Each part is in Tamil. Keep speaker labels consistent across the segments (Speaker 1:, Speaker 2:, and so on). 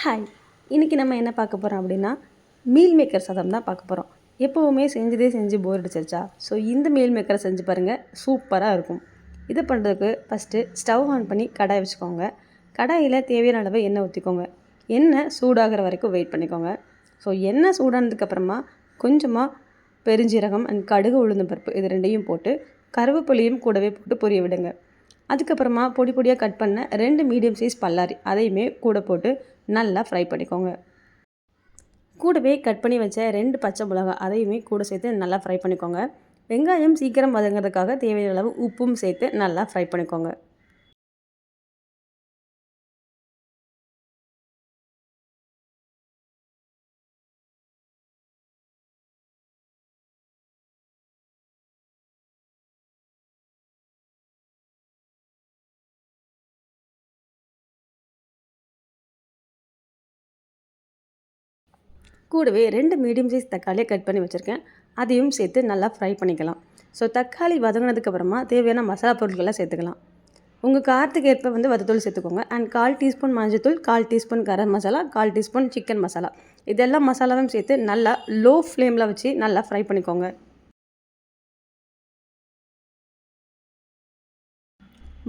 Speaker 1: ஹாய், இன்றைக்கி நம்ம என்ன பார்க்க போகிறோம் அப்படின்னா மீல் மேக்கர் சாதம் தான் பார்க்க போகிறோம். எப்போவுமே செஞ்சு போர் அடிச்சிருச்சா? ஸோ இந்த மீல் மேக்கரை செஞ்சு பாருங்கள், சூப்பராக இருக்கும். இதை பண்ணுறதுக்கு ஃபஸ்ட்டு ஸ்டவ் ஆன் பண்ணி கடாய் வச்சுக்கோங்க. கடாயில் தேவையான அளவு எண்ணெய் ஊற்றிக்கோங்க. எண்ணெய் சூடாகிற வரைக்கும் வெயிட் பண்ணிக்கோங்க. ஸோ எண்ணெய் சூடானதுக்கப்புறமா கொஞ்சமாக பெருஞ்சீரகம் அண்ட் கடுகு உளுந்தம் பருப்பு இது ரெண்டையும் போட்டு கருவேப்பிலையும் கூடவே போட்டு பொரிய விடுங்க. அதுக்கப்புறமா பொடி பொடியாக கட் பண்ண 2 மீடியம் சைஸ் பல்லாரி அதையுமே கூட போட்டு நல்லா ஃப்ரை பண்ணிக்கோங்க. கூடவே கட் பண்ணி வச்ச 2 பச்சை மிளகாய் அதையுமே கூட சேர்த்து நல்லா ஃப்ரை பண்ணிக்கோங்க. வெங்காயம் சீக்கிரம் வதங்கிறதுக்காக தேவையான அளவு உப்பும் சேர்த்து நல்லா ஃப்ரை பண்ணிக்கோங்க. கூடவே 2 மீடியம் சைஸ் தக்காளியை கட் பண்ணி வச்சுருக்கேன், அதையும் சேர்த்து நல்லா ஃப்ரை பண்ணிக்கலாம். ஸோ தக்காளி வதங்கினதுக்கப்புறமா தேவையான மசாலா பொருட்களை சேர்த்துக்கலாம். உங்கள் காரத்துக்கு ஏற்ப வத்தத்தூள் சேர்த்துக்கோங்க. அண்ட் 1/4 டீஸ்பூன் மஞ்சள்தூள், 1/4 teaspoon garam masala, 1/4 teaspoon chicken masala இதெல்லாம் மசாலாவும் சேர்த்து நல்லா லோ ஃப்ளேமில் வச்சு நல்லா ஃப்ரை பண்ணிக்கோங்க.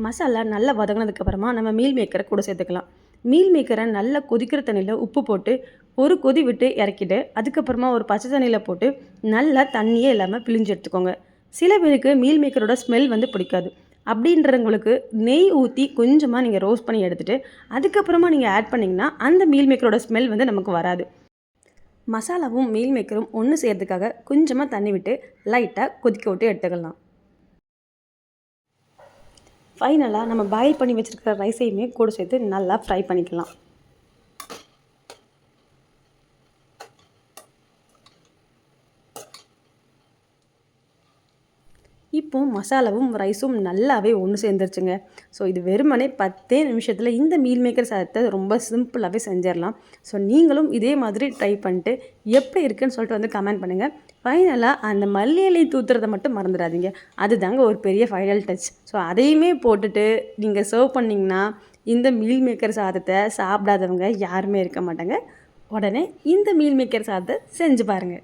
Speaker 1: மசாலா நல்லா வதங்கினதுக்கப்புறமா நம்ம மீல் மேக்கரை கூட சேர்த்துக்கலாம். மீல் மேக்கரை நல்லா கொதிக்கிற தண்ணியில் உப்பு போட்டு ஒரு கொதி விட்டு இறக்கிட்டு அதுக்கப்புறமா ஒரு பச்சை தண்ணியில் போட்டு நல்லா தண்ணியே இல்லாமல் பிழிஞ்சு எடுத்துக்கோங்க. சில பேருக்கு மீல் மேக்கரோட ஸ்மெல் பிடிக்காது. அப்படின்றவங்களுக்கு நெய் ஊற்றி கொஞ்சமாக நீங்கள் ரோஸ்ட் பண்ணி எடுத்துகிட்டு அதுக்கப்புறமா நீங்கள் ஆட் பண்ணிங்கன்னா அந்த மீல் மேக்கரோட ஸ்மெல் நமக்கு வராது. மசாலாவும் மீல் மேக்கரும் ஒன்று செய்கிறதுக்காக கொஞ்சமாக தண்ணி விட்டு லைட்டாக கொதிக்க விட்டு எடுத்துக்கலாம். ஃபைனலாக நம்ம பாயில் பண்ணி வச்சுருக்கிற ரைஸையுமே கூட சேர்த்து நல்லா ஃப்ரை பண்ணிக்கலாம். இப்போது மசாலாவும் ரைஸும் நல்லாவே ஒன்று சேர்ந்துருச்சுங்க. ஸோ இது வெறுமனே 10 நிமிஷத்தில் இந்த மீல் மேக்கர் சாதத்தை ரொம்ப சிம்பிளாகவே செஞ்சிடலாம். ஸோ நீங்களும் இதே மாதிரி ட்ரை பண்ணிட்டு எப்படி இருக்குன்னு சொல்லிட்டு கமெண்ட் பண்ணுங்கள். ஃபைனலாக அந்த மல்லி இலை தூத்துறதை மட்டும் மறந்துடாதீங்க. அதுதாங்க ஒரு பெரிய ஃபைனல் டச். ஸோ அதையுமே போட்டுட்டு நீங்கள் சர்வ் பண்ணிங்கன்னா இந்த மீல் மேக்கர் சாதத்தை சாப்பிடாதவங்க யாருமே இருக்க மாட்டாங்க. உடனே இந்த மீல் மேக்கர் சாதத்தை செஞ்சு பாருங்கள்.